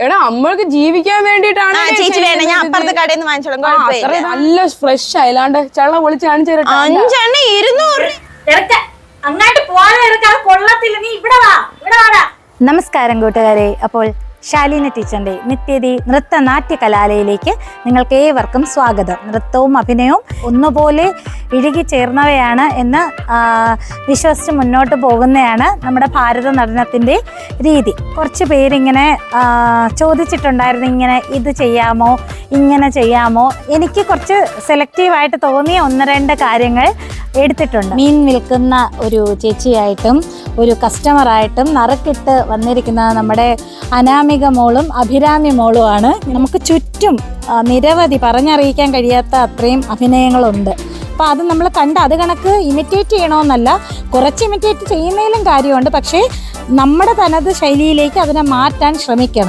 എടാ നമ്മൾക്ക് ജീവിക്കാൻ വേണ്ടിട്ടാണ്. ചേച്ചി വേണം, ഞാൻ അപ്പുറത്തെ കടയിൽ നിന്ന് വാങ്ങിച്ചോളാം. നല്ല ഫ്രഷ് ആയില്ലാണ്ട് ചള്ള പൊളിച്ച് കാണിച്ചു തരട്ടെ. 5 എണ്ണ 200. അങ്ങോട്ട് പോകാതെ കൊള്ളത്തില്ല, നീ ഇവിടെ വാ, ഇവിടെ വാടാ. നമസ്കാരം കൂട്ടുകാരെ. അപ്പോൾ ശാലീന ടീച്ചറിൻ്റെ നിത്യതി നൃത്ത നാട്യ കലാലയിലേക്ക് നിങ്ങൾക്ക് ഏവർക്കും സ്വാഗതം. നൃത്തവും അഭിനയവും ഒന്നുപോലെ ഇഴുകി ചേർന്നവയാണ് എന്ന് വിശ്വസിച്ച് മുന്നോട്ട് പോകുന്നതാണ് നമ്മുടെ ഭാരത നടനത്തിൻ്റെ രീതി. കുറച്ച് പേരിങ്ങനെ ചോദിച്ചിട്ടുണ്ടായിരുന്നു, ഇങ്ങനെ ഇത് ചെയ്യാമോ, ഇങ്ങനെ ചെയ്യാമോ. എനിക്ക് കുറച്ച് സെലക്റ്റീവായിട്ട് തോന്നിയ 1-2 കാര്യങ്ങൾ എടുത്തിട്ടുണ്ട്. മീൻ വിൽക്കുന്ന ഒരു ചേച്ചിയായിട്ടും ഒരു കസ്റ്റമറായിട്ടും നറുക്കിട്ട് വന്നിരിക്കുന്ന നമ്മുടെ അനാമിക മോളും അഭിരാമി മോളുമാണ്. നമുക്ക് ചുറ്റും നിരവധി പറഞ്ഞറിയിക്കാൻ കഴിയാത്ത അത്രയും അഭിനയങ്ങളുണ്ട്. അപ്പോൾ അത് നമ്മൾ കണ്ട് അത് കണക്ക് ഇമിറ്റേറ്റ് ചെയ്യണമെന്നല്ല, കുറച്ച് ഇമിറ്റേറ്റ് ചെയ്യുന്നതിലും കാര്യമുണ്ട്. പക്ഷേ നമ്മുടെ തനത് ശൈലിയിലേക്ക് അതിനെ മാറ്റാൻ ശ്രമിക്കണം.